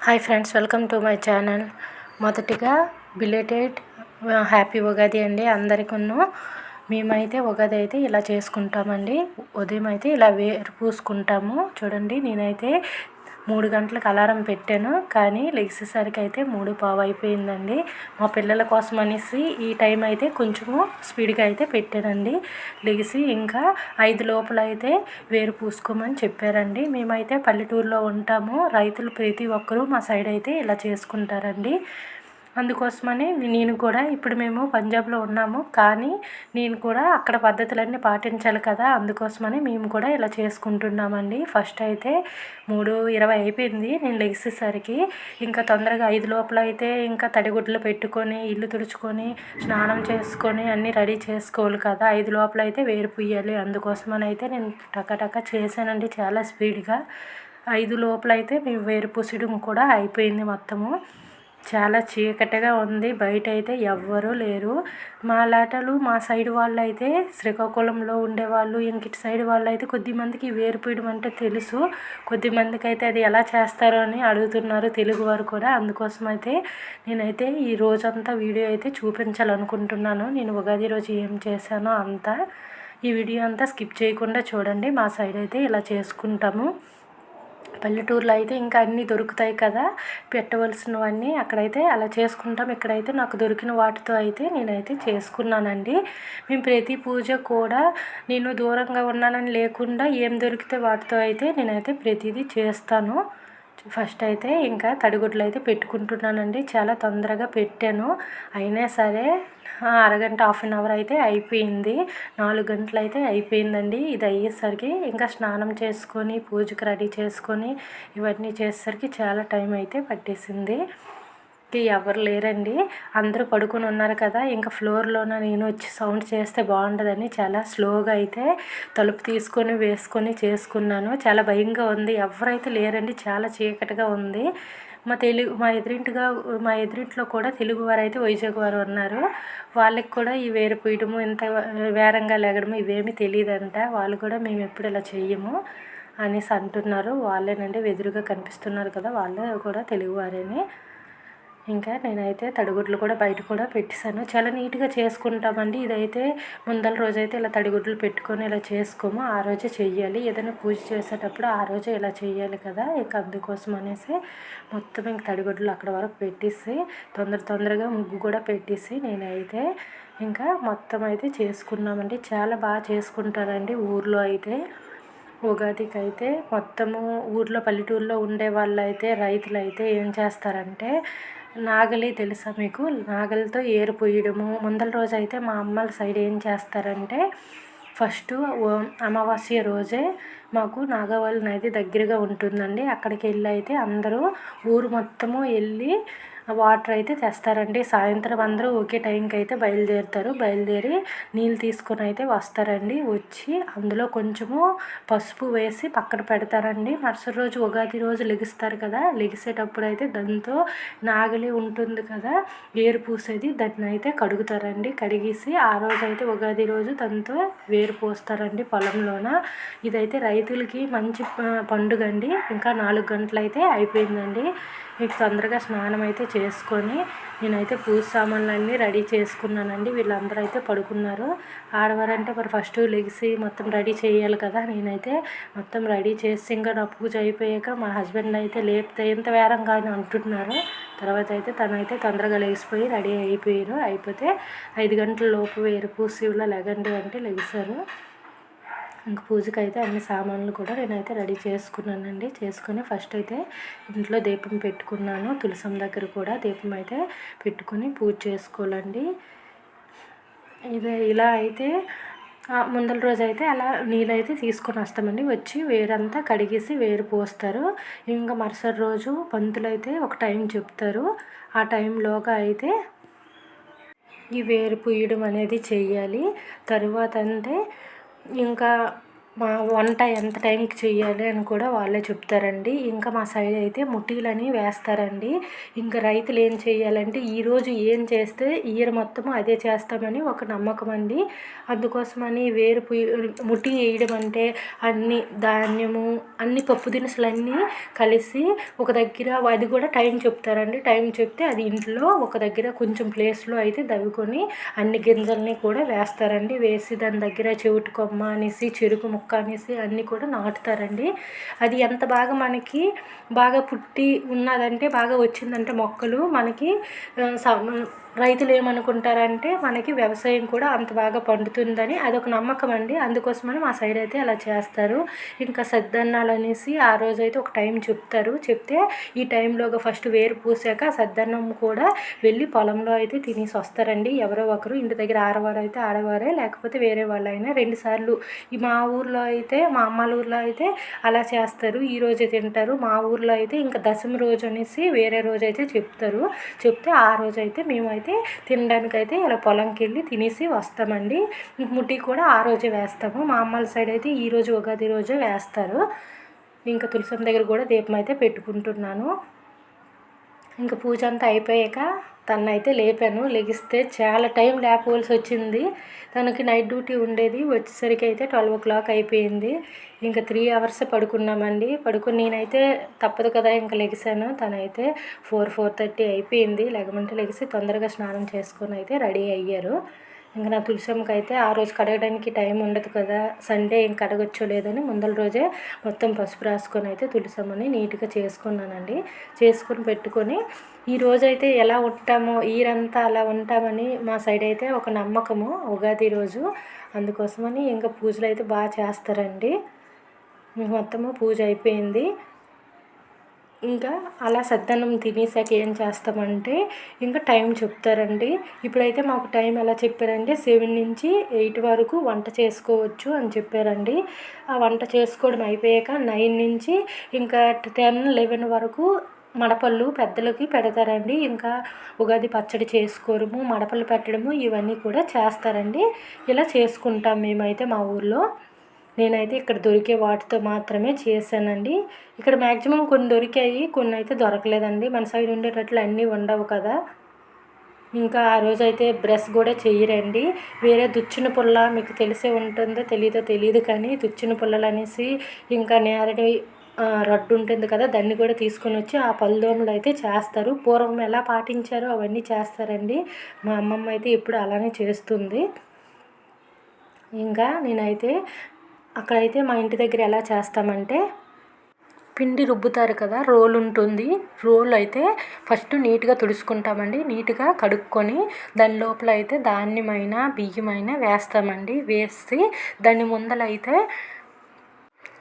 Hi friends, welcome to my channel. మొదటిగా belated happy Ugadi అండి అందరికీ. మేమైతే ఉగాది అయితే ఇలా చేసుకుంటామండి. ఉదయం అయితే ఇలా వేరు పూసుకుంటాము. చూడండి, నేనైతే 3 గంటలకు అలారం పెట్టాను, కానీ లెగిసేసరికి అయితే 3:15 అయిపోయిందండి. మా పిల్లల కోసం అనేసి ఈ టైం అయితే కొంచెము స్పీడ్గా అయితే పెట్టానండి. లెగిసి ఇంకా 5 లోపల అయితే వేరు పూసుకోమని చెప్పారండి. మేమైతే పల్లెటూరులో ఉంటాము. రైతులు ప్రతి ఒక్కరూ మా సైడ్ అయితే ఇలా చేసుకుంటారండి. అందుకోసమని నేను కూడా ఇప్పుడు మేము పంజాబ్లో ఉన్నాము, కానీ నేను కూడా అక్కడ పద్ధతులన్నీ పాటించాలి కదా, అందుకోసమని మేము కూడా ఇలా చేసుకుంటున్నామండి. ఫస్ట్ అయితే 3:20 అయిపోయింది నేను లెగిసేసరికి. ఇంకా తొందరగా 5 లోపల అయితే ఇంకా తడిగుడ్లు పెట్టుకొని ఇల్లు తుడుచుకొని స్నానం చేసుకొని అన్నీ రెడీ చేసుకోవాలి కదా. 5 లోపల అయితే వేరు పుయ్యాలి, అందుకోసమని అయితే నేను టకటక చేశానండి చాలా స్పీడ్గా. 5 లోపల అయితే మేము వేరు పూసడం కూడా అయిపోయింది మొత్తము. చాలా చీకటిగా ఉంది, బయట అయితే ఎవ్వరూ లేరు. మా సైడ్ వాళ్ళు అయితే శ్రీకాకుళంలో ఉండేవాళ్ళు, ఇంక ఇటు సైడ్ వాళ్ళు అయితే కొద్దిమందికి వేరు పూయడం అంటే తెలుసు, కొద్దిమందికి అయితే అది ఎలా చేస్తారో అని అడుగుతున్నారు తెలుగు వారు కూడా. అందుకోసం అయితే నేనైతే ఈ రోజంతా వీడియో అయితే చూపించాలనుకుంటున్నాను. నేను ఉగాది రోజు ఏం చేశానో అంతా ఈ వీడియో అంతా స్కిప్ చేయకుండా చూడండి. మా సైడ్ అయితే ఇలా చేసుకుంటాము. పల్లెటూరులో అయితే ఇంకా అన్నీ దొరుకుతాయి కదా, పెట్టవలసినవన్నీ అక్కడైతే అలా చేసుకుంటాం. ఇక్కడైతే నాకు దొరికిన వాటితో అయితే నేనైతే చేసుకున్నానండి. మేము ప్రతి పూజ కూడా నేను దూరంగా ఉన్నానని లేకుండా ఏం దొరికితే వాటితో అయితే నేనైతే ప్రతిదీ చేస్తాను. ఫస్ట్ అయితే ఇంకా తడిగుడ్లు అయితే పెట్టుకుంటున్నానండి. చాలా తొందరగా పెట్టాను, అయినా సరే అరగంట 1/2 అయితే అయిపోయింది. 4 గంటలు అయితే అయిపోయిందండి. ఇది అయ్యేసరికి ఇంకా స్నానం చేసుకొని పూజకి రెడీ చేసుకొని ఇవన్నీ చేసేసరికి చాలా టైం అయితే పట్టేసింది. ఎవరు లేరండి, అందరూ పడుకొని ఉన్నారు కదా. ఇంకా ఫ్లోర్లోన నేను వచ్చి సౌండ్ చేస్తే బాగుంటుందని చాలా స్లోగా అయితే తలుపు తీసుకొని వేసుకొని చేసుకున్నాను. చాలా భయంగా ఉంది, ఎవరైతే లేరండి, చాలా చీకటిగా ఉంది. మా ఎదురింట్లో కూడా తెలుగు వారు అయితే వైజాగ్ వారు ఉన్నారు. వాళ్ళకి కూడా ఈ వేరు పూయడము ఇంత వేరంగా లెగడము ఇవేమీ తెలియదంట. వాళ్ళు కూడా మేము ఎప్పుడు ఇలా చెయ్యము అనేసి అంటున్నారు. వాళ్ళేనండి ఎదురుగా కనిపిస్తున్నారు కదా, వాళ్ళు కూడా తెలుగువారేని. ఇంకా నేనైతే తడిగుడ్లు కూడా బయట కూడా పెట్టేశాను. చాలా నీట్గా చేసుకుంటామండి. ఇదైతే ముందల రోజైతే ఇలా తడిగుడ్లు పెట్టుకొని ఇలా చేసుకోము, ఆ రోజే చెయ్యాలి. ఏదైనా పూజ చేసేటప్పుడు ఆ రోజే ఇలా చెయ్యాలి కదా. ఇంకా అందుకోసం అనేసి మొత్తం ఇంక తడిగుడ్లు అక్కడ వరకు పెట్టేసి తొందరగా ముగ్గు కూడా పెట్టేసి నేనైతే ఇంకా మొత్తం అయితే చేసుకున్నామండి. చాలా బాగా చేసుకుంటారండి ఊర్లో అయితే. ఉగాదికి అయితే మొత్తము ఊర్లో పల్లెటూరులో ఉండే వాళ్ళు అయితే రైతులు అయితే ఏం చేస్తారంటే నాగలి తెలుసా మీకు, నాగలితో ఏరు పొయ్యడము. ముందల రోజు అయితే మా అమ్మల సైడ్ ఏం చేస్తారంటే ఫస్ట్ అమావాస్య రోజే మాకు నాగవల్లి నది దగ్గరగా ఉంటుందండి. అక్కడికి వెళ్ళి అయితే అందరూ ఊరు మొత్తము వెళ్ళి వాటర్ అయితే తెస్తారండి. సాయంత్రం అందరూ ఒకే టైంకి అయితే బయలుదేరి నీళ్ళు తీసుకొని అయితే వస్తారండి. వచ్చి అందులో కొంచెము పసుపు వేసి పక్కన పెడతారండి. మరుసటి రోజు ఉగాది రోజు లెగుస్తారు కదా, లెగిసేటప్పుడు అయితే దాంతో నాగలి ఉంటుంది కదా వేరు పూసేది, దాన్ని అయితే కడుగుతారండి. కడిగేసి ఆ రోజు అయితే ఉగాది రోజు దాంతో వేరు పోస్తారండి పొలంలోన. ఇదైతే రైతులకి మంచి పండుగ అండి. ఇంకా 4 గంటలు అయితే అయిపోయిందండి. ఇక తొందరగా స్నానం అయితే చేసుకొని నేనైతే పూజ సామాన్లు అన్నీ రెడీ చేసుకున్నానండి. వీళ్ళందరూ అయితే పడుకున్నారు. ఆడవారంటే మరి ఫస్ట్ లెగిసి మొత్తం రెడీ చేయాలి కదా. నేనైతే మొత్తం రెడీ చేసి ఇంకా నా పూజ అయిపోయాక మా హస్బెండ్ అయితే లేపితే ఇంత వేరంగా అని అంటున్నారు. తర్వాత అయితే తనైతే తొందరగా లేచిపోయి రెడీ అయిపోతే 5 గంటల లోపు వేరు పూసిలా లెగండి అంటే లెగిసారు. ఇంక పూజకి అయితే అన్ని సామాన్లు కూడా నేనైతే రెడీ చేసుకున్నానండి. చేసుకొని ఫస్ట్ అయితే ఇంట్లో దీపం పెట్టుకున్నాను. తులసం దగ్గర కూడా దీపం అయితే పెట్టుకుని పూజ చేసుకోవాలండి. ఇలా అయితే ముందల రోజు అయితే అలా నీళ్ళైతే తీసుకొని వస్తామండి. వచ్చి వేరంతా కడిగేసి వేరు పోస్తారు. ఇంకా మరుసటి రోజు పంతులు అయితే ఒక టైం చెప్తారు. ఆ టైంలోగా అయితే ఈ వేరు పూయడం అనేది చెయ్యాలి. తరువాత అంటే ఇంకా మా వంట ఎంత టైంకి చేయాలి అని కూడా వాళ్ళే చెప్తారండి. ఇంకా మా సైడ్ అయితే ముట్టీలని వేస్తారండి. ఇంకా రైతులు ఏం చేయాలంటే ఈరోజు ఏం చేస్తే ఇయర్ మొత్తం అదే చేస్తామని ఒక నమ్మకం అండి. అందుకోసమని ముట్టి వేయడం అంటే అన్ని ధాన్యము అన్ని పప్పు దినుసులన్నీ కలిసి ఒక దగ్గర అది కూడా టైం చెప్తారండి. టైం చెప్తే అది ఇంట్లో ఒక దగ్గర కొంచెం ప్లేస్లో అయితే దవ్వుకొని అన్ని గింజల్ని కూడా వేస్తారండి. వేసి దాని దగ్గర చెవిటి కొమ్మ అనేసి చెరుకు ముక్క అనేసి అన్నీ కూడా నాటుతారండి. అది ఎంత బాగా మనకి బాగా పుట్టి ఉన్నదంటే బాగా వచ్చిందంటే మొక్కలు మనకి రైతులు ఏమనుకుంటారంటే మనకి వ్యవసాయం కూడా అంత బాగా పండుతుందని అదొక నమ్మకం అండి. అందుకోసమని మా సైడ్ అయితే అలా చేస్తారు. ఇంకా సద్దన్నాలు అనేసి ఆ రోజైతే ఒక టైం చెప్తారు. చెప్తే ఈ టైంలోగా ఫస్ట్ వేరు పూసాక సద్దన్నం కూడా వెళ్ళి పొలంలో అయితే తినేసి వస్తారండి. ఎవరో ఒకరు ఇంటి దగ్గర ఆడవారు అయితే ఆడవారే, లేకపోతే వేరే వాళ్ళైనా 2 సార్లు. మా ఊర్లో అయితే మా అమ్మాళ్ళ ఊర్లో అయితే అలా చేస్తారు. ఈ రోజే తింటారు. మా ఊర్లో అయితే ఇంకా దశమి రోజు అనేసి వేరే రోజు అయితే చెప్తే ఆ రోజు అయితే మేమైతే తినడానికైతే ఇలా పొలంకి వెళ్ళి తినేసి వస్తామండి. ముట్టి కూడా ఆ రోజే వేస్తాము. మా అమ్మాళ్ళ సైడ్ అయితే ఈరోజు ఉగాది రోజే వేస్తారు. ఇంకా తులసమ్మ దగ్గర కూడా దీపం అయితే పెట్టుకుంటున్నాను. ఇంకా పూజ అంతా అయిపోయాక తనైతే లేపాను. లెగిస్తే చాలా టైం లేపవలసి వచ్చింది. తనకి నైట్ డ్యూటీ ఉండేది. వచ్చేసరికి అయితే 12 అయిపోయింది. ఇంకా 3 అవర్స్ పడుకున్నామండి. పడుకుని నేనైతే తప్పదు కదా ఇంకా లెగిసాను. తనైతే 4:30 అయిపోయింది. లెగమంటే లెగిసి తొందరగా స్నానం చేసుకొని అయితే రెడీ అయ్యారు. ఇంకా నా తులసమ్మకి అయితే ఆ రోజు కడగడానికి టైం ఉండదు కదా, సండే ఇంక కడగొచ్చో లేదని ముందల రోజే మొత్తం పసుపు రాసుకొని అయితే తులసమ్మని నీట్గా చేసుకున్నానండి. చేసుకొని పెట్టుకొని ఈ రోజైతే ఎలా ఉంటామో ఈరంతా అలా ఉంటామని మా సైడ్ అయితే ఒక నమ్మకము ఉగాది రోజు. అందుకోసమని ఇంకా పూజలు అయితే బాగా చేస్తారండి. మొత్తము పూజ అయిపోయింది. ఇంకా అలా సద్దన్నం తినేసాక ఏం చేస్తామంటే ఇంకా టైం చెప్తారండి. ఇప్పుడైతే మాకు టైం ఎలా చెప్పారంటే 7 నుంచి 8 వరకు వంట చేసుకోవచ్చు అని చెప్పారండి. ఆ వంట చేసుకోవడం అయిపోయాక 9 నుంచి ఇంకా 10, 11 వరకు మడపళ్ళు పెద్దలకి పెడతారండి. ఇంకా ఉగాది పచ్చడి చేసుకోవడము, మడపలు పెట్టడము ఇవన్నీ కూడా చేస్తారండి. ఇలా చేసుకుంటాం మేమైతే మా ఊర్లో. నేనైతే ఇక్కడ దొరికే వాటితో మాత్రమే చేశానండి. ఇక్కడ మ్యాక్సిమం కొన్ని దొరికాయి, కొన్ని అయితే దొరకలేదండి. మన సైడ్ ఉండేటట్లు అన్నీ ఉండవు కదా. ఇంకా ఆ రోజైతే బ్రష్ కూడా చేయరండి. వేరే దుచ్చిన పుల్ల మీకు తెలిసే ఉంటుందో తెలియదు కానీ దుచ్చిన పుల్లలు అనేసి ఇంకా నేరడి రడ్డు ఉంటుంది కదా, దాన్ని కూడా తీసుకొని వచ్చి ఆ పళ్ళదోమలు అయితే చేస్తారు. పూర్వం ఎలా పాటించారో అవన్నీ చేస్తారండి. మా అమ్మమ్మ అయితే ఇప్పుడు అలానే చేస్తుంది. ఇంకా నేనైతే అక్కడైతే మా ఇంటి దగ్గర ఎలా చేస్తామంటే పిండి రుబ్బుతారు కదా, రోలు ఉంటుంది. రోలు అయితే ఫస్ట్ నీట్గా తుడుచుకుంటామండి. నీట్గా కడుక్కొని దాని లోపల అయితే ధాన్యమైన బియ్యమైన వేస్తామండి. వేసి దాని ముందలైతే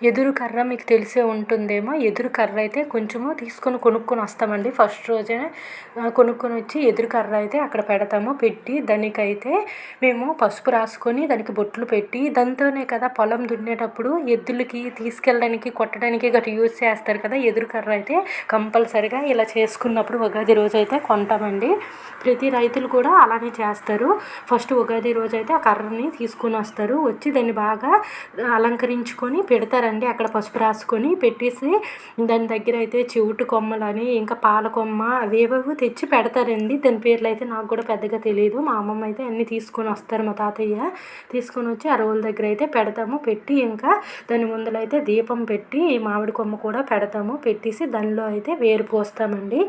ఎదురు కర్ర మీకు తెలిసే ఉంటుందేమో, ఎదురు కర్ర అయితే కొంచెము కొనుక్కొని వస్తామండి. ఫస్ట్ రోజే కొనుక్కొని వచ్చి ఎదురు కర్ర అయితే అక్కడ పెడతాము. పెట్టి దానికైతే మేము పసుపు రాసుకొని దానికి బొట్లు పెట్టి దాంతోనే కదా పొలం దున్నేటప్పుడు ఎద్దులకి తీసుకెళ్ళడానికి కొట్టడానికి గట్రా యూజ్ చేస్తారు కదా, ఎదురు కర్ర అయితే కంపల్సరిగా ఇలా చేసుకున్నప్పుడు ఉగాది రోజు అయితే కొంటామండి. ప్రతి రైతులు కూడా అలానే చేస్తారు. ఫస్ట్ ఉగాది రోజు అయితే ఆ కర్రని తీసుకొని వస్తారు. వచ్చి దాన్ని బాగా అలంకరించుకొని పెడతారండి. అక్కడ పసుపు రాసుకొని పెట్టేసి దాని దగ్గర అయితే చెవిటి కొమ్మలని ఇంకా పాల కొమ్మ అవేవో తెచ్చి పెడతారండి. దాని పేర్లు అయితే నాకు కూడా పెద్దగా తెలియదు. మా అమ్మమ్మ అయితే అన్నీ తీసుకొని వస్తారు. మా తాతయ్య తీసుకొని వచ్చి ఆ రోల్ దగ్గర అయితే పెడతాము. పెట్టి ఇంకా దాని ముందలైతే దీపం పెట్టి మామిడి కొమ్మ కూడా పెడతాము. పెట్టేసి దానిలో అయితే వేరు పోస్తామండి.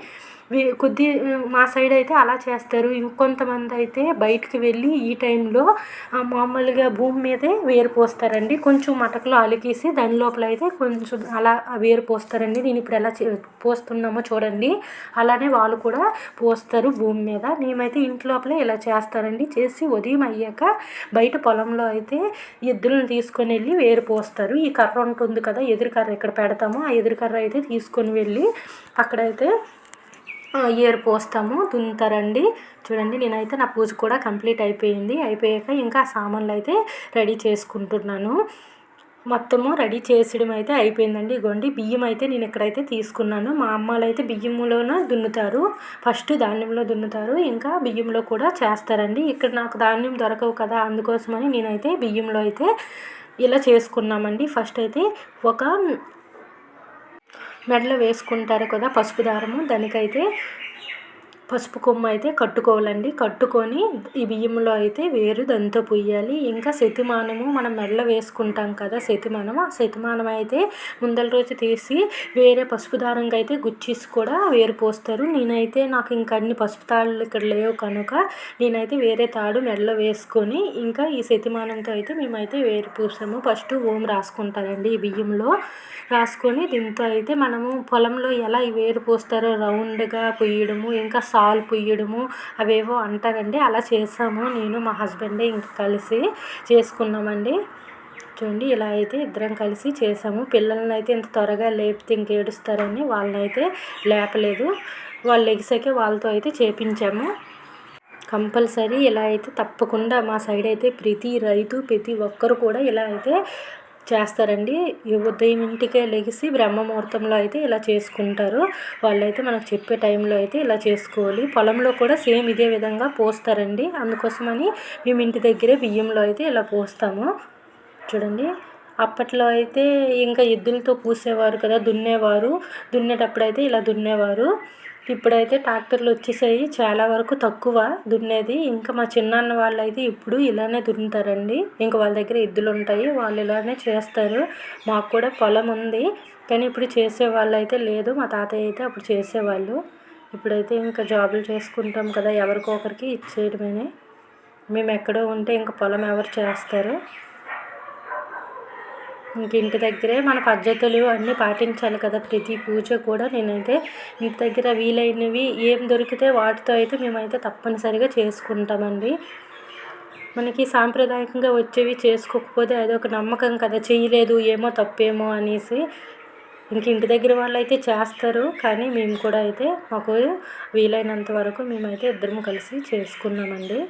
మా సైడ్ అయితే అలా చేస్తారు. ఇంకొంతమంది అయితే బయటికి వెళ్ళి ఈ టైంలో మామూలుగా భూమి మీదే వేరు పోస్తారండి. కొంచెం మటకలో అలికేసి దాని లోపల అయితే కొంచెం అలా వేరు పోస్తారండి. నేను ఇప్పుడు ఎలా పోస్తున్నామో చూడండి, అలానే వాళ్ళు కూడా పోస్తారు భూమి మీద. మేమైతే ఇంటి లోపలే ఇలా చేస్తారండి. చేసి ఉదయం అయ్యాక బయట పొలంలో అయితే ఎద్దులను తీసుకొని వెళ్ళి వేరు పోస్తారు. ఈ కర్ర ఉంటుంది కదా, ఎదురు కర్ర ఇక్కడ పెడతాము. ఆ ఎదురు కర్ర అయితే తీసుకొని వెళ్ళి అక్కడైతే ఏరు పోస్తాము, దున్నుతారండి. చూడండి, నేనైతే నా పూజ కూడా కంప్లీట్ అయిపోయింది. అయిపోయాక ఇంకా సామాన్లు అయితే రెడీ చేసుకుంటున్నాను. మొత్తము రెడీ చేసడం అయితే అయిపోయిందండి. ఇగోండి బియ్యం అయితే నేను ఇక్కడైతే తీసుకున్నాను. మా అమ్మాళ్ళు అయితే బియ్యంలోనే దున్నుతారు. ఫస్ట్ ధాన్యంలో దున్నుతారు, ఇంకా బియ్యంలో కూడా చేస్తారండి. ఇక్కడ నాకు ధాన్యం దొరకవు కదా, అందుకోసమని నేనైతే బియ్యంలో అయితే ఇలా చేసుకున్నామండి. ఫస్ట్ అయితే ఒక మెడలో వేసుకుంటారు కదా పసుపు దారము, దానికైతే పసుపు కొమ్ము అయితే కట్టుకోవాలండి. కట్టుకొని ఈ బియ్యంలో అయితే వేరు దాంతో పుయ్యాలి. ఇంకా శతిమానము మనం మెడలో వేసుకుంటాం కదా శతిమానం, ఆ శతిమానం అయితే ముందల రోజు తీసి వేరే పసుపు దారంగా అయితే గుచ్చేసి కూడా వేరు పోస్తారు. నేనైతే నాకు ఇంకా అన్ని పసుపు తాళ్ళు ఇక్కడ లేవు కనుక నేనైతే వేరే తాడు మెడలో వేసుకొని ఇంకా ఈ శతిమానంతో అయితే మేమైతే వేరు పూసాము. ఫస్ట్ ఓం రాసుకుంటారండి ఈ బియ్యంలో. రాసుకొని దీంతో అయితే మనము పొలంలో ఎలా ఈ వేరు పోస్తారో రౌండ్గా పొయ్యడము, ఇంకా సాల్ పొయ్యడము అవేవో అంటారండి. అలా చేసాము నేను మా హస్బెండ్ ఇంక కలిసి చేసుకున్నామండి. చూడండి ఇలా అయితే ఇద్దరం కలిసి చేసాము. పిల్లల్ని అయితే ఇంత త్వరగా లేపితే ఇంక ఏడుస్తారని వాళ్ళనైతే లేపలేదు. వాళ్ళు లెగిసాకే వాళ్ళతో అయితే చేపించాము. కంపల్సరీ ఇలా అయితే తప్పకుండా మా సైడ్ అయితే ప్రతి రైతు ప్రతి ఒక్కరు కూడా ఇలా అయితే చేస్తారండి. ఉదయం ఇంటికే లెగిసి బ్రహ్మముహూర్తంలో అయితే ఇలా చేసుకుంటారు. వాళ్ళైతే మనకు చెప్పే టైంలో అయితే ఇలా చేసుకోవాలి. పొలంలో కూడా సేమ్ ఇదే విధంగా పోస్తారండి. అందుకోసమని మేము ఇంటి దగ్గరే బియ్యంలో అయితే ఇలా పోస్తాము. చూడండి అప్పట్లో అయితే ఇంకా ఎద్దులతో పూసేవారు కదా, దున్నేటప్పుడు అయితే ఇలా దున్నేవారు. ఇప్పుడైతే ట్రాక్టర్లు వచ్చేసాయి, చాలా వరకు తక్కువ దున్నేది. ఇంకా మా చిన్నాన్న వాళ్ళు అయితే ఇప్పుడు ఇలానే దున్నుతారండి. ఇంకా వాళ్ళ దగ్గర ఎద్దులు ఉంటాయి, వాళ్ళు ఇలానే చేస్తారు. మాకు కూడా పొలం ఉంది కానీ ఇప్పుడు చేసేవాళ్ళు అయితే లేదు. మా తాతయ్య అయితే అప్పుడు చేసేవాళ్ళు. ఇప్పుడైతే ఇంకా జాబులు చేసుకుంటాం కదా, ఎవరికో ఒకరికి ఇచ్చేయడమే. మేము ఎక్కడో ఉంటే ఇంకా పొలం ఎవరు చేస్తారు. ఇంక ఇంటి దగ్గరే మన పద్ధతులు అన్నీ పాటించాలి కదా. ప్రతి పూజ కూడా నేనైతే ఇంటి దగ్గర వీలైనవి ఏం దొరికితే వాటితో అయితే మేమైతే తప్పనిసరిగా చేసుకుంటామండి. మనకి సాంప్రదాయకంగా వచ్చేవి చేసుకోకపోతే అదొక నమ్మకం కదా, చేయలేదు ఏమో తప్పేమో అనేసి. ఇంక ఇంటి దగ్గర వాళ్ళు అయితే చేస్తారు కానీ మేము కూడా అయితే మాకు వీలైనంత వరకు మేమైతే ఇద్దరం కలిసి చేసుకున్నామండి.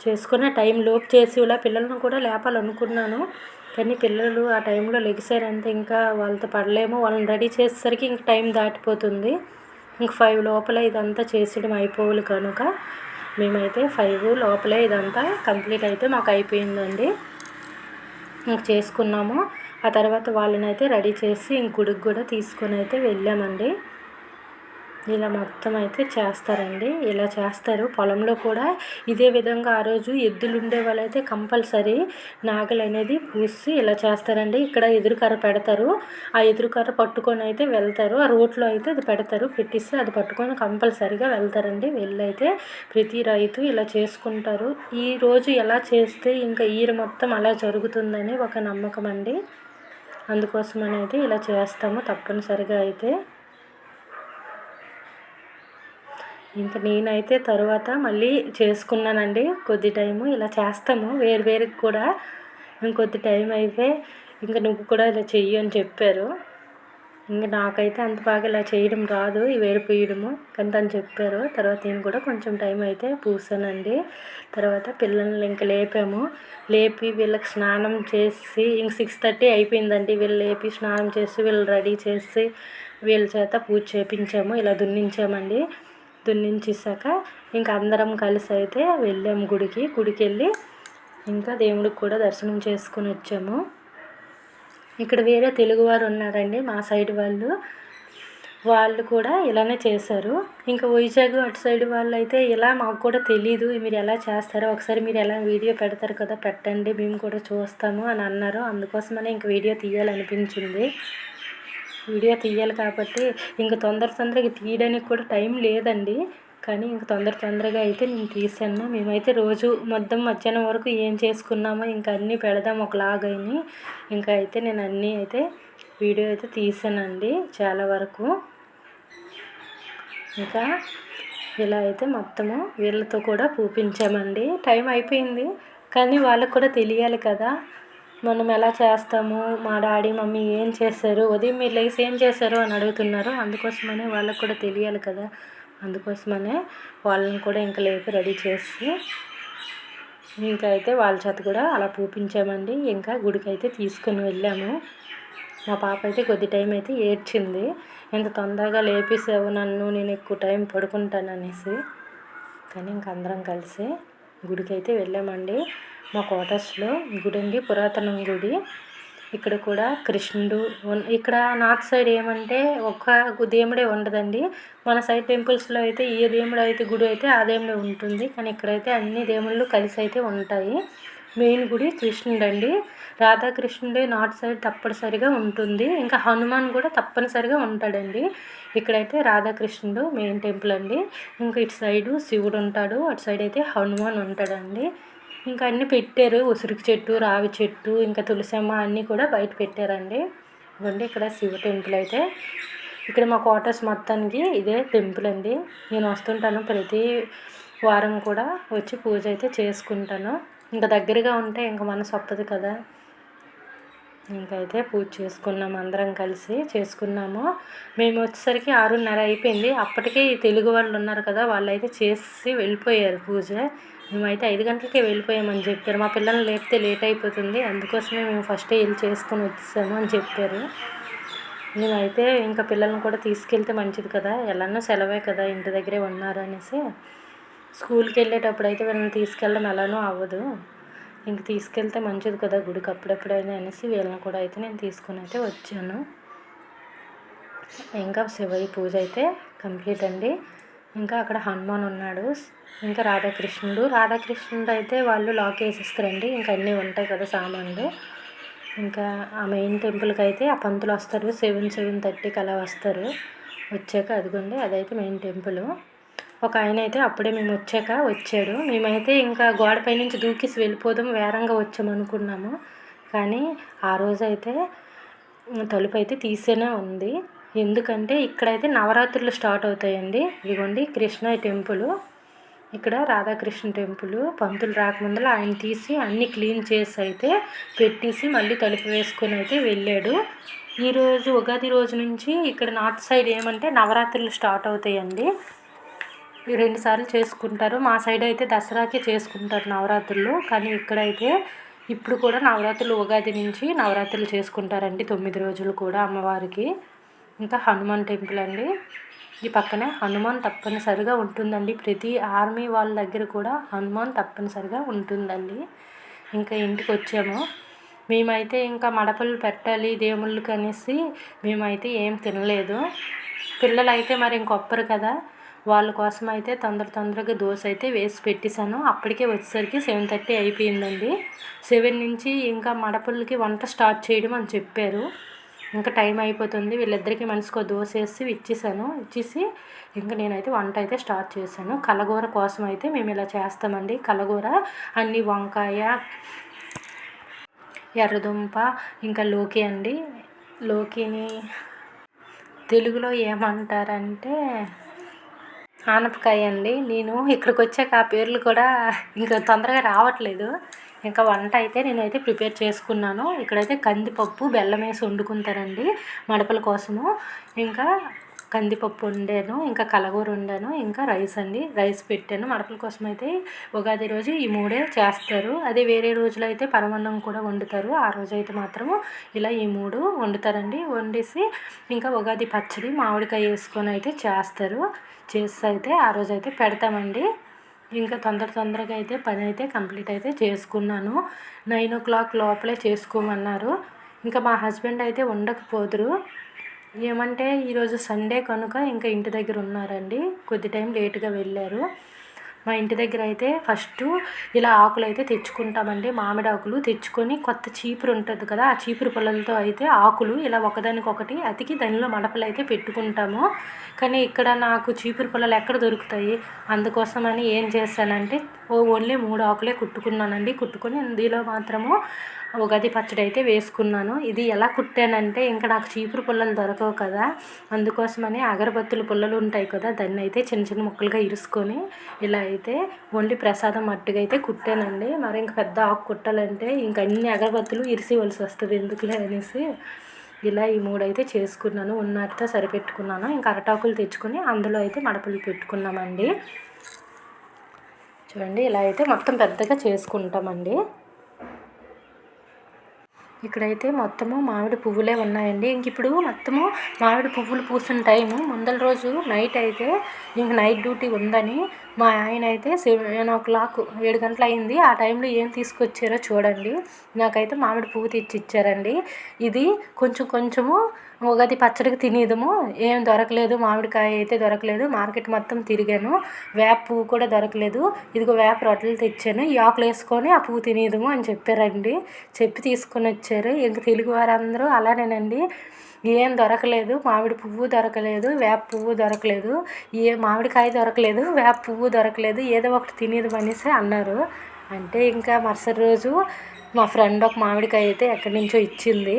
చేసుకున్న టైం లోపు చేసి ఇలా పిల్లలను కూడా లేపాలనుకున్నాను కానీ పిల్లలు ఆ టైంలో లెగిసారంటే ఇంకా వాళ్ళతో పడలేము. వాళ్ళని రెడీ చేసేసరికి ఇంక టైం దాటిపోతుంది. ఇంక 5 లోపల ఇదంతా చేసేయడం అయిపోవాలి కనుక మేమైతే 5 లోపలే ఇదంతా కంప్లీట్ అయితే మాకు అయిపోయిందండి. ఇంక చేసుకున్నాము. ఆ తర్వాత వాళ్ళని అయితే రెడీ చేసి ఇంక గుడికి కూడా తీసుకొని అయితే వెళ్ళామండి. ఇలా మొత్తం అయితే చేస్తారండి. ఇలా చేస్తారు. పొలంలో కూడా ఇదే విధంగా ఆ రోజు ఎద్దులు ఉండే వాళ్ళైతే కంపల్సరీ నాగలి అనేది పూసి ఇలా చేస్తారండి. ఇక్కడ ఎదురుకర్ర పెడతారు. ఆ ఎదురుకర్ర పట్టుకొని అయితే వెళ్తారు. ఆ రోట్లో అయితే అది పెడతారు, పెట్టిస్తే అది పట్టుకొని కంపల్సరీగా వెళ్తారండి. వెళ్ళైతే ప్రతి రైతు ఇలా చేసుకుంటారు. ఈరోజు ఎలా చేస్తే ఇంకా ఈర మొత్తం అలా జరుగుతుందని ఒక నమ్మకం అండి. అందుకోసమని అయితే ఇలా చేస్తాము తప్పనిసరిగా అయితే. ఇంకా నేనైతే తర్వాత మళ్ళీ చేసుకున్నానండి కొద్ది టైము. ఇలా చేస్తాము వేరువేరుగా కూడా. ఇంకొద్ది టైం అయితే ఇంకా నువ్వు కూడా ఇలా చెయ్యి అని చెప్పారు. ఇంక నాకైతే అంత బాగా ఇలా చేయడం రాదు, ఈ వేరు పూయడము, కానీ తను చెప్పారు. తర్వాత నేను కూడా కొంచెం టైం అయితే పూసానండి. తర్వాత పిల్లల్ని ఇంక లేపాము. లేపి వీళ్ళకి స్నానం చేసి ఇంక 6:30 అయిపోయిందండి. వీళ్ళు లేపి స్నానం చేసి వీళ్ళు రెడీ చేసి వీళ్ళ చేత పూజ చేయించాము. ఇలా దున్నించామండి. దున్నించేసాక ఇంకా అందరం కలిసి అయితే వెళ్ళాము గుడికి వెళ్ళి ఇంకా దేవుడికి కూడా దర్శనం చేసుకుని వచ్చాము. ఇక్కడ వేరే తెలుగువారు ఉన్నారండి మా సైడ్ వాళ్ళు కూడా ఇలానే చేశారు. ఇంకా వైజాగ్ అటు సైడ్ వాళ్ళు అయితే ఇలా మాకు కూడా తెలీదు, మీరు ఎలా చేస్తారో ఒకసారి మీరు ఎలా వీడియో పెడతారు కదా పెట్టండి, మేము కూడా చూస్తాము అని అన్నారు. అందుకోసమనే ఇంక వీడియో తీయాలనిపించింది. వీడియో తీయాలి కాబట్టి ఇంక తొందరగా తీయడానికి కూడా టైం లేదండి. కానీ ఇంక తొందరగా అయితే నేను తీసాను. మేమైతే రోజు మధ్యాహ్నం వరకు ఏం చేసుకున్నామో ఇంకా అన్నీ పెడదాం ఒకలాగని ఇంకా అయితే నేను అన్నీ అయితే వీడియో అయితే తీసానండి చాలా వరకు. ఇంకా ఇలా అయితే మొత్తము వీళ్ళతో కూడా పూపించామండి. టైం అయిపోయింది కానీ వాళ్ళకు కూడా తెలియాలి కదా మనం ఎలా చేస్తాము. మా డాడీ మమ్మీ ఏం చేశారు, ఉదయం మీరు లేసి ఏం చేశారు అని అడుగుతున్నారు. అందుకోసమనే వాళ్ళకు కూడా తెలియాలి కదా, అందుకోసమనే వాళ్ళని కూడా ఇంకా లేపి రెడీ చేసి ఇంకా అయితే వాళ్ళ చేత కూడా అలా పూపించామండి. ఇంకా గుడికి అయితే తీసుకొని వెళ్ళాము. మా పాప అయితే కొద్ది టైం అయితే ఏడ్చింది, ఎంత తొందరగా లేపేసావు నన్ను, నేను ఎక్కువ టైం పడుకుంటాను అనేసి. కానీ ఇంక అందరం కలిసి గుడికి అయితే వెళ్ళామండి. మా క్వార్టర్స్లో గుడి అండి, పురాతనం గుడి. ఇక్కడ కూడా కృష్ణుడు ఇక్కడ నార్త్ సైడ్ ఏమంటే ఒక దేవుడే ఉండదండి. మన సైడ్ టెంపుల్స్లో అయితే ఏ దేవుడు అయితే గుడి అయితే ఆ దేవుడే ఉంటుంది. కానీ ఇక్కడైతే అన్ని దేవుళ్ళు కలిసి అయితే ఉంటాయి. మెయిన్ గుడి కృష్ణుడు అండి. రాధాకృష్ణుడే నార్త్ సైడ్ తప్పనిసరిగా ఉంటుంది. ఇంకా హనుమాన్ కూడా తప్పనిసరిగా ఉంటాడండి. ఇక్కడైతే రాధాకృష్ణుడు మెయిన్ టెంపుల్ అండి. ఇంకా ఇటు సైడు శివుడు ఉంటాడు, అటు సైడ్ అయితే హనుమాన్ ఉంటాడండి. ఇంకా అన్నీ పెట్టారు, ఉసిరికి చెట్టు, రావి చెట్టు, ఇంకా తులసమ్మ అన్నీ కూడా బయట పెట్టారండి. ఇవ్వండి ఇక్కడ శివ టెంపుల్ అయితే. ఇక్కడ మా క్వార్టర్స్ మొత్తానికి ఇదే టెంపుల్ అండి. నేను వస్తుంటాను, ప్రతి వారం కూడా వచ్చి పూజ అయితే చేసుకుంటాను. ఇంకా దగ్గరగా ఉంటే ఇంకా మనసు ఒప్పదు కదా. ఇంకైతే పూజ చేసుకున్నాము, అందరం కలిసి చేసుకున్నాము. మేము వచ్చేసరికి 6:30 అయిపోయింది. అప్పటికే తెలుగు వాళ్ళు ఉన్నారు కదా, వాళ్ళు అయితే చేసి వెళ్ళిపోయారు పూజ. మేమైతే 5 గంటలకే వెళ్ళిపోయామని చెప్పారు. మా పిల్లల్ని లేపితే లేట్ అయిపోతుంది, అందుకోసమే మేము ఫస్టే వెళ్ళి చేసుకొని వచ్చేసాము అని చెప్పారు. మేమైతే ఇంకా పిల్లల్ని కూడా తీసుకెళ్తే మంచిది కదా, ఎలానో సెలవే కదా, ఇంటి దగ్గరే ఉన్నారు అనేసి. స్కూల్కి వెళ్ళేటప్పుడు అయితే వీళ్ళని తీసుకెళ్ళడం ఎలానో అవ్వదు, ఇంక తీసుకెళ్తే మంచిది కదా గుడికి అప్పుడప్పుడైనా అనేసి వీళ్ళని కూడా అయితే నేను తీసుకొని అయితే వచ్చాను. ఇంకా శివయ్య పూజ అయితే కంప్లీట్ అండి. ఇంకా అక్కడ హనుమాన్ ఉన్నాడు, ఇంకా రాధాకృష్ణుడు అయితే వాళ్ళు లాక్ వేసేస్తారండి. ఇంకా అన్నీ ఉంటాయి కదా సామాన్లు. ఇంకా ఆ మెయిన్ టెంపుల్కి అయితే ఆ పంతులు వస్తారు, 7:30కి అలా వస్తారు. వచ్చాక అదిగోండి అదైతే మెయిన్ టెంపుల్. ఒక ఆయన అయితే అప్పుడే మేము వచ్చాడు. మేమైతే ఇంకా గోడపై నుంచి దూకేసి వెళ్ళిపోదాం, వేరంగా వచ్చామనుకున్నాము. కానీ ఆ రోజైతే తలుపు అయితే తీసేనే ఉంది. ఎందుకంటే ఇక్కడైతే నవరాత్రులు స్టార్ట్ అవుతాయండి. ఇదిగోండి కృష్ణ టెంపుల్, ఇక్కడ రాధాకృష్ణ టెంపుల్. పంతులు రాకముందర ఆయన తీసి అన్నీ క్లీన్ చేసి అయితే పెట్టేసి మళ్ళీ తలుపు వేసుకొని అయితే వెళ్ళాడు. ఈరోజు ఉగాది రోజు నుంచి ఇక్కడ నార్త్ సైడ్ ఏమంటే నవరాత్రులు స్టార్ట్ అవుతాయండి. 2 సార్లు చేసుకుంటారు. మా సైడ్ అయితే దసరాకి చేసుకుంటారు నవరాత్రులు. కానీ ఇక్కడైతే ఇప్పుడు కూడా నవరాత్రులు, ఉగాది నుంచి నవరాత్రులు చేసుకుంటారండి 9 రోజులు కూడా అమ్మవారికి. ఇంకా హనుమాన్ టెంపుల్ అండి. ఈ పక్కనే హనుమాన్ తప్పనిసరిగా ఉంటుందండి. ప్రతి ఆర్మీ వాళ్ళ దగ్గర కూడా హనుమాన్ తప్పనిసరిగా ఉంటుందండి. ఇంకా ఇంటికి వచ్చాము. మేమైతే ఇంకా మడపలు పెట్టాలి దేవుళ్ళకి అనేసి మేమైతే ఏం తినలేదు. పిల్లలు అయితే మరి ఇంకొప్పరు కదా, వాళ్ళ కోసం అయితే తొందరగా దోశ అయితే వేసి పెట్టేశాను. అప్పటికే వచ్చేసరికి 7:30 అయిపోయిందండి. 7 నుంచి ఇంకా మడపలకి వంట స్టార్ట్ చేయడం అని చెప్పారు. ఇంకా టైం అయిపోతుంది. వీళ్ళిద్దరికీ మనిషికో దోశ ఇచ్చేసి ఇంకా నేనైతే వంట అయితే స్టార్ట్ చేశాను. కలగూర కోసం అయితే మేము ఇలా చేస్తామండి. కలగూర అన్ని వంకాయ, ఎర్రదుంప, ఇంకా లోకి అండి. లోకిని తెలుగులో ఏమంటారంటే ఆనపకాయ అండి. నేను ఇక్కడికి వచ్చాక ఆ పేర్లు కూడా ఇంకా తొందరగా రావట్లేదు. ఇంకా వంట అయితే నేనైతే ప్రిపేర్ చేసుకున్నాను. ఇక్కడైతే కందిపప్పు బెల్లం వేసి వండుకుంటారండి మడపల కోసము. ఇంకా కందిపప్పు వండాను, ఇంకా కలగూర వండాను, ఇంకా రైస్ అండి. రైస్ పెట్టాను. మడపల కోసం అయితే ఉగాది రోజు ఈ 3 చేస్తారు. అదే వేరే రోజులు అయితే పరమాన్నం కూడా వండుతారు. ఆ రోజు అయితే మాత్రము ఇలా ఈ 3 వండుతారండి. వండేసి ఇంకా ఉగాది పచ్చడి మామిడికాయ వేసుకొని అయితే చేస్తారు. చేసి అయితే ఆ రోజు అయితే పెడతామండి. ఇంకా తొందరగా అయితే పని అయితే కంప్లీట్ అయితే చేసుకున్నాను. 9 o'clock లోపలే చేసుకోమన్నారు. ఇంకా మా హస్బెండ్ అయితే ఉండకపోదురు. ఏమంటే ఈరోజు సండే కనుక ఇంకా ఇంటి దగ్గర ఉన్నారండి. కొద్ది టైం లేట్గా వెళ్ళారు. మా ఇంటి దగ్గర అయితే ఫస్ట్ ఇలా ఆకులు అయితే తెచ్చుకుంటామండి. మామిడి ఆకులు తెచ్చుకొని కొత్త చీపురు ఉంటుంది కదా, ఆ చీపురు పుల్లలతో అయితే ఆకులు ఇలా ఒకదానికొకటి అతికి దానిలో మడపలు అయితే పెట్టుకుంటాము. కానీ ఇక్కడ నాకు చీపురు పుల్లలు ఎక్కడ దొరుకుతాయి, అందుకోసమని ఏం చేశానంటే ఓన్లీ 3 ఆకులే కుట్టుకొని ఇందులో మాత్రము ఉగాది పచ్చడి అయితే వేసుకున్నాను. ఇది ఎలా కుట్టానంటే ఇంకా నాకు చీపురు పుల్లలు దొరకవు కదా, అందుకోసమని అగరబత్తుల పుల్లలు ఉంటాయి కదా, దాన్ని అయితే చిన్న ముక్కలుగా ఇరుసుకొని ఇలా అయితే ఓన్లీ ప్రసాదం మట్టుగా అయితే కుట్టానండి. మరి ఇంక పెద్ద ఆకు కుట్టాలంటే ఇంక అన్ని అగరబత్తులు ఇరిసివలసి వస్తుంది ఎందుకులే అనేసి ఇలా ఈ 3 అయితే చేసుకున్నాను. ఉన్నట్టు సరిపెట్టుకున్నాను. ఇంకా అరటాకులు తెచ్చుకొని అందులో అయితే మడపలు పెట్టుకున్నామండి. చూడండి ఇలా అయితే మొత్తం పెద్దగా చేసుకుంటామండి. ఇక్కడైతే మొత్తము మామిడి పువ్వులే ఉన్నాయండి. ఇంక ఇప్పుడు మొత్తము మామిడి పువ్వులు పూసిన టైము. ముందల రోజు నైట్ అయితే ఇంక నైట్ డ్యూటీ ఉందని మా ఆయన అయితే 7:00 7 గంటలు అయింది. ఆ టైంలో ఏం తీసుకొచ్చారో చూడండి. నాకైతే మామిడి పువ్వు తెచ్చి ఇచ్చారండి. ఇది కొంచెం కొంచెము ఉగాది పచ్చడికి తినేదము. ఏం దొరకలేదు, మామిడికాయ అయితే దొరకలేదు. మార్కెట్ మొత్తం తిరిగాను, వేప పువ్వు కూడా దొరకలేదు. ఇదిగో వేప రొట్టెలు తెచ్చాను, ఈ ఆకులు వేసుకొని ఆ పువ్వు తినేదము అని చెప్పారండి. చెప్పి తీసుకొని వచ్చారు. ఇంక తెలుగు వారందరూ అలానేనండి. ఏం దొరకలేదు, మామిడి పువ్వు దొరకలేదు, వేప పువ్వు దొరకలేదు, మామిడికాయ దొరకలేదు, వేప పువ్వు దొరకలేదు, ఏదో ఒకటి తినేది అనేసి అన్నారు. అంటే ఇంకా మరుసటి రోజు మా ఫ్రెండ్ ఒక మామిడికాయ అయితే ఎక్కడి నుంచో ఇచ్చింది.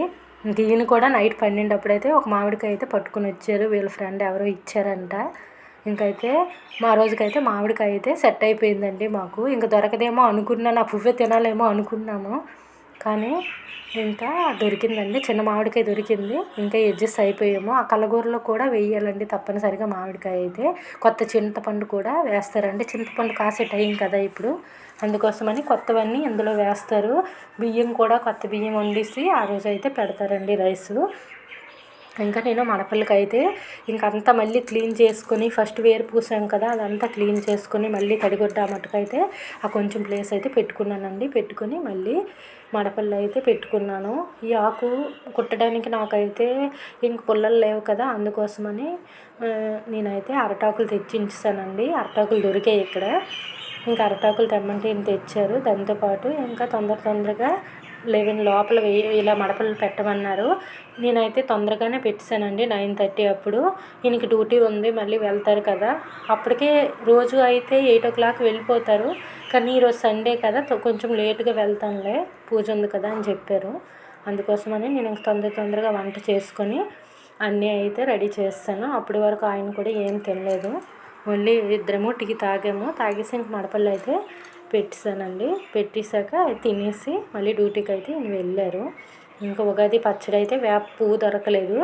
ఈయన కూడా నైట్ 12 అప్పుడైతే ఒక మామిడికాయ అయితే పట్టుకుని వచ్చారు. వీళ్ళ ఫ్రెండ్ ఎవరో ఇచ్చారంట. ఇంకైతే మా రోజుకైతే మామిడికాయ అయితే సెట్ అయిపోయిందండి మాకు. ఇంక దొరకదేమో అనుకున్నాను, ఆ పువ్వే తినాలేమో అనుకున్నాము. కానీ ఇంకా దొరికిందండి, చిన్న మామిడికాయ దొరికింది. ఇంకా అడ్జస్ట్ అయిపోయాము. ఆ కలగూరలో కూడా వేయాలండి తప్పనిసరిగా మామిడికాయ అయితే. కొత్త చింతపండు కూడా వేస్తారండి. చింతపండు కాసే టైం కదా ఇప్పుడు, అందుకోసమని కొత్తవన్నీ ఇందులో వేస్తారు. బియ్యం కూడా కొత్త బియ్యం వండేసి ఆ రోజు అయితే పెడతారండి రైసు. ఇంకా నేను మడపలకి అయితే ఇంకంతా మళ్ళీ క్లీన్ చేసుకొని, ఫస్ట్ వేరు పూసాం కదా అదంతా క్లీన్ చేసుకొని మళ్ళీ తడిగుడ్డ మట్టుకైతే ఆ కొంచెం ప్లేస్ అయితే పెట్టుకున్నానండి. పెట్టుకొని మళ్ళీ మడపల్లో అయితే పెట్టుకున్నాను. ఈ ఆకు కుట్టడానికి నాకైతే ఇంక పుల్లలు లేవు కదా, అందుకోసమని నేనైతే అరటాకులు తెచ్చించానండి. అరటాకులు దొరికాయి ఇక్కడ. ఇంకా అరటాకులు తెమ్మంటే ఈయన తెచ్చారు. దాంతోపాటు ఇంకా తొందరగా 11 లోపల ఇలా మడపలు పెట్టమన్నారు. నేనైతే తొందరగానే పెట్టేశానండి 9:30 అప్పుడు. ఈయనకి డ్యూటీ ఉంది, మళ్ళీ వెళ్తారు కదా. అప్పటికే రోజు అయితే 8:00 వెళ్ళిపోతారు. కానీ ఈరోజు సండే కదా, కొంచెం లేటుగా వెళ్తానులే, పూజ ఉంది కదా అని చెప్పారు. అందుకోసమని నేను ఇంక తొందరగా వంట చేసుకొని అన్నీ అయితే రెడీ చేస్తాను. అప్పటి వరకు ఆయన కూడా ఏం తినలేదు. ఓన్లీ ఇద్దరము టీ తాగాము. తాగేసి ఇంక మడపల్లో అయితే పెట్టేశానండి. పెట్టేశాక తినేసి మళ్ళీ డ్యూటీకి అయితే ఈయన వెళ్ళారు. ఇంకా ఉగాది పచ్చడి అయితే వేప పువ్వు దొరకలేదు,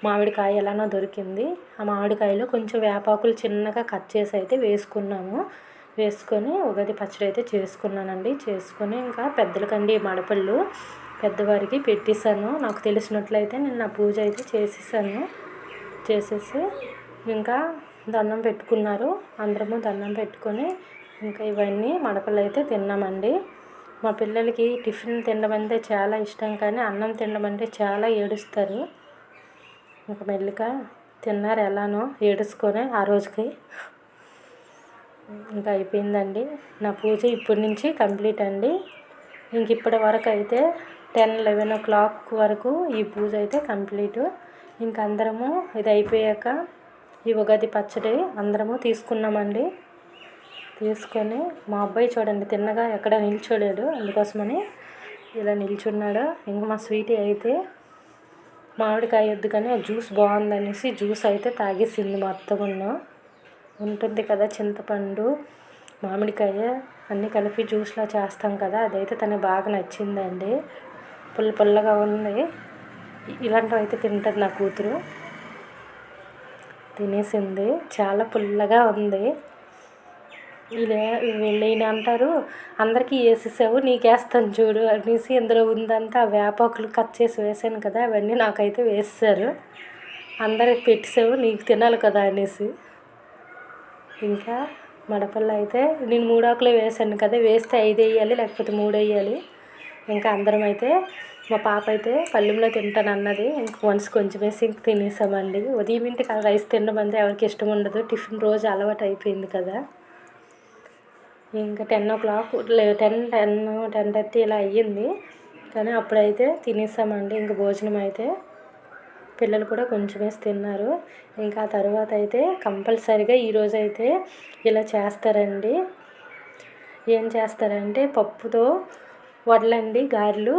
మామిడికాయ ఎలానో దొరికింది. ఆ మామిడికాయలో కొంచెం వేపాకులు చిన్నగా కట్ చేసి అయితే వేసుకున్నాము. వేసుకొని ఉగాది పచ్చడి అయితే చేసుకున్నానండి. చేసుకొని ఇంకా పెద్దలకండి మడపళ్ళు పెద్దవారికి పెట్టేశాను. నాకు తెలిసినట్లయితే నేను నా పూజ అయితే చేసేసి ఇంకా దండం పెట్టుకున్నారు. అందరము దండం పెట్టుకొని ఇంకా ఇవన్నీ మడపలు అయితే తిన్నామండి. మా పిల్లలకి టిఫిన్ తినడం అంటే చాలా ఇష్టం, కానీ అన్నం తినడం అంటే చాలా ఏడుస్తారు. ఇంకా మెల్లిగా తిన్నారు ఎలానో ఏడుసుకొని ఆ రోజుకి. ఇంకా అయిపోయిందండి నా పూజ. ఇప్పటి నుంచి కంప్లీట్ అండి. ఇంక ఇప్పటి వరకు అయితే 10-11 వరకు ఈ పూజ అయితే కంప్లీట్. ఇంక అందరము ఇది అయిపోయాక ఈ ఉగాది పచ్చడి అందరము తీసుకున్నామండి. తీసుకొని మా అబ్బాయి చూడండి తిన్నగా ఎక్కడ నిల్చోలేడు, అందుకోసమని ఇలా నిల్చున్నాడు. ఇంకా మా స్వీటీ అయితే మామిడికాయ వద్దు కానీ జ్యూస్ బాగుందనేసి జ్యూస్ అయితే తాగేసింది. మొత్తం ఉంటుంది కదా చింతపండు మామిడికాయ అన్నీ కలిపి జ్యూస్లా చేస్తాం కదా, అదైతే తనకు బాగా నచ్చిందండి. పుల్లగా ఉంది. ఇలాంటివి అయితే తింటుంది నా కూతురు. తినేసింది. చాలా పుల్లగా ఉంది. వీళ్ళు అంటారు, అందరికీ వేసేసావు నీకేస్తాను చూడు అనేసి. ఇందులో ఉందంతా వేపాకులు కట్ చేసి వేసాను కదా, అవన్నీ నాకైతే వేస్తారు. అందరికి పెట్టేసావు నీకు తినాలి కదా అనేసి. ఇంకా మడపల్లో అయితే నేను 3 ఆకులే వేసాను కదా, వేస్తే 5 వేయాలి లేకపోతే 3 వేయాలి. ఇంకా అందరం అయితే మా పాప అయితే పళ్ళెంలో తింటాను అన్నది. ఇంక వన్స్ కొంచెం వేసి ఇంక తినేసామండి. ఉదయం ఇంటికి రైస్ తినడం అంటే ఎవరికి ఇష్టం ఉండదు, టిఫిన్ రోజు అలవాటు అయిపోయింది కదా. ఇంకా 10:30 ఇలా అయ్యింది. కానీ అప్పుడైతే తినేసామండి. ఇంక భోజనం అయితే పిల్లలు కూడా కొంచెం వేసి తిన్నారు. ఇంకా ఆ తర్వాత అయితే కంపల్సరిగా ఈరోజు అయితే ఇలా చేస్తారండి. ఏం చేస్తారంటే పప్పుతో వడలండి, గారెలు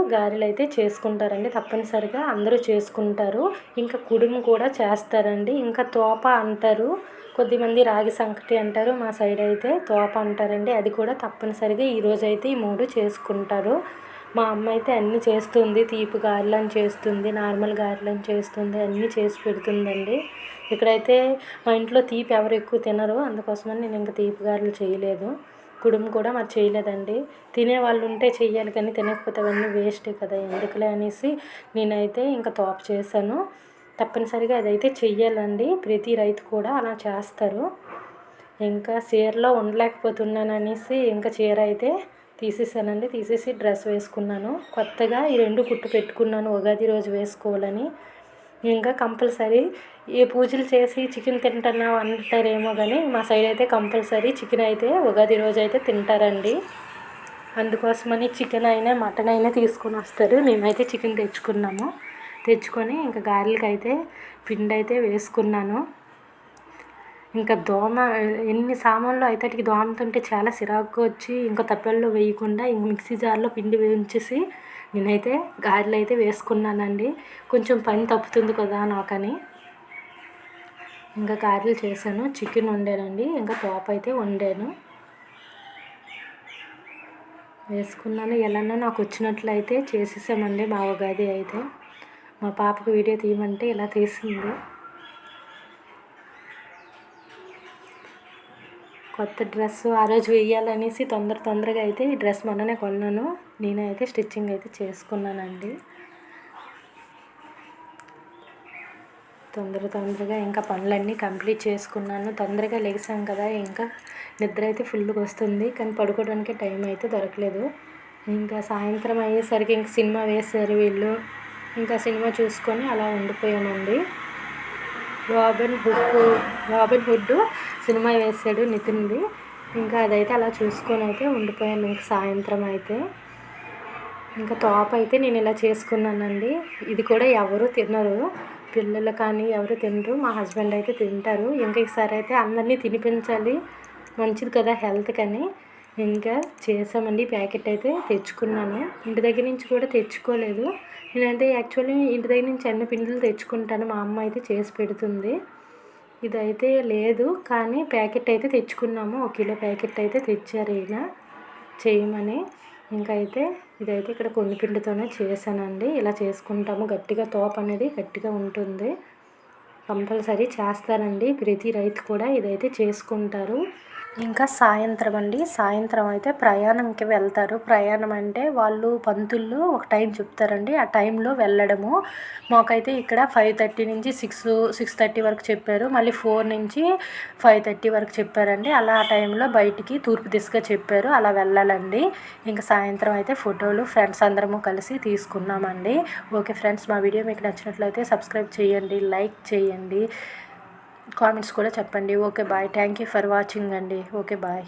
అయితే చేసుకుంటారండి. తప్పనిసరిగా అందరూ చేసుకుంటారు. ఇంకా కుడుము కూడా చేస్తారండి. ఇంకా తోప అంటారు, కొద్దిమంది రాగి సంకటి అంటారు, మా సైడ్ అయితే తోప అంటారండి. అది కూడా తప్పనిసరిగా ఈరోజైతే ఈ 3 చేసుకుంటారు. మా అమ్మ అయితే అన్నీ చేస్తుంది. తీపి గారెలని చేస్తుంది, నార్మల్ గారెలని చేస్తుంది, అన్నీ చేసి పెడుతుందండి. ఇక్కడైతే మా ఇంట్లో తీపి ఎవరు ఎక్కువ తినరు, అందుకోసమని నేను ఇంకా తీపి గారెలు చేయలేదు. కుడుము కూడా మరి చేయలేదండి. తినేవాళ్ళు ఉంటే చెయ్యాలి కానీ తినకపోతే అవన్నీ వేస్టే కదా ఎందుకులే అనేసి నేనైతే ఇంకా తోప చేశాను. తప్పనిసరిగా అదైతే చెయ్యాలండి. ప్రతి రైతు కూడా అలా చేస్తారు. ఇంకా చీరలో ఉండలేకపోతున్నాను అనేసి ఇంకా చీర అయితే తీసేసానండి. తీసేసి డ్రెస్ వేసుకున్నాను. కొత్తగా ఈ 2 కుట్టు పెట్టుకున్నాను ఉగాది రోజు వేసుకోవాలని. ఇంకా కంపల్సరీ ఏ పూజలు చేసి చికెన్ తింటున్నావు అంటారేమో కానీ మా సైడ్ అయితే కంపల్సరీ చికెన్ అయితే ఉగాది రోజు అయితే తింటారండి. అందుకోసమని చికెన్ అయినా మటన్ అయినా తీసుకొని వస్తారు. మేమైతే చికెన్ తెచ్చుకున్నాము. తెచ్చుకొని ఇంకా గారెలకి అయితే పిండి అయితే వేసుకున్నాను. ఇంకా దోమ ఎన్ని సామాన్లు అయితే దోమతుంటే చాలా చిరాకు వచ్చి ఇంకా తప్పెల్లో వేయకుండా ఇంక మిక్సీ జార్లో పిండి వేయించేసి నేనైతే గారెలు అయితే వేసుకున్నానండి. కొంచెం పని తప్పుతుంది కదా నాకని ఇంకా గారెలు చేశాను. చికెన్ వండానండి. ఇంకా తోప అయితే వండాను వేసుకున్నాను. ఎలానో నాకు వచ్చినట్లయితే చేసేసామండి మా ఉగాది అయితే. మా పాపకు వీడియో తీయమంటే ఇలా తీసింది. కొత్త డ్రెస్సు ఆ రోజు వేయాలనేసి తొందరగా అయితే ఈ డ్రెస్ మొన్ననే కొన్నాను. నేనైతే స్టిచ్చింగ్ అయితే చేసుకున్నానండి. తొందరగా ఇంకా పనులన్నీ కంప్లీట్ చేసుకున్నాను. తొందరగా లెగిసాం కదా ఇంకా నిద్ర అయితే ఫుల్గా వస్తుంది. కానీ పడుకోవడానికి టైం అయితే దొరకలేదు. ఇంకా సాయంత్రం అయ్యేసరికి ఇంక సినిమా వేశారు వీళ్ళు. ఇంకా సినిమా చూసుకొని అలా ఉండిపోయామండి. రాబిన్ హుడ్ సినిమా వేసాడు నితిన్ది. ఇంకా అదైతే అలా చూసుకొని అయితే ఉండిపోయాము. ఇంక సాయంత్రం అయితే ఇంకా తోప అయితే నేను ఇలా చేసుకున్నానండి. ఇది కూడా ఎవరు తినరు, పిల్లలు కానీ ఎవరు తినరు. మా హస్బెండ్ అయితే తింటారు. ఇంకా ఈసారి అయితే అందరినీ తినిపించాలి, మంచిది కదా హెల్త్ కానీ ఇంకా చేసామండి. ప్యాకెట్ అయితే తెచ్చుకున్నాను. ఇంటి దగ్గర నుంచి కూడా తెచ్చుకోలేదు. నేనైతే యాక్చువల్లీ ఇంటి దగ్గర నుంచి అన్ని పిండిలు తెచ్చుకుంటాను. మా అమ్మ అయితే చేసి పెడుతుంది. ఇదైతే లేదు కానీ ప్యాకెట్ అయితే తెచ్చుకున్నాము. 1 కిలో ప్యాకెట్ అయితే తెచ్చారు ఈయన చేయమని. ఇంకా అయితే ఇదైతే ఇక్కడ కొన్ని పిండితోనే చేశానండి. ఇలా చేసుకుంటాము. గట్టిగా తోప అనేది గట్టిగా ఉంటుంది. కంపల్సరీ చేస్తారండి. ప్రతి రైతు కూడా ఇదైతే చేసుకుంటారు. ఇంకా సాయంత్రం అయితే ప్రయాణంకి వెళ్తారు. ప్రయాణం అంటే వాళ్ళు పంతులు ఒక టైం చెప్తారండి. ఆ టైంలో వెళ్ళడము. మాకైతే ఇక్కడ 5:30 నుంచి 6:30 వరకు చెప్పారు. మళ్ళీ 4 నుంచి 5:30 వరకు చెప్పారండి. అలా ఆ టైంలో బయటికి తూర్పు దిశగా చెప్పారు. అలా వెళ్ళాలండి. ఇంకా సాయంత్రం అయితే ఫోటోలు ఫ్రెండ్స్ అందరము కలిసి తీసుకున్నామండి. ఓకే ఫ్రెండ్స్, మా వీడియో మీకు నచ్చినట్లయితే సబ్స్క్రైబ్ చేయండి, లైక్ చేయండి, కామెంట్స్ కూడా చెప్పండి. Okay bye. Thank you for watching అండి. Okay bye.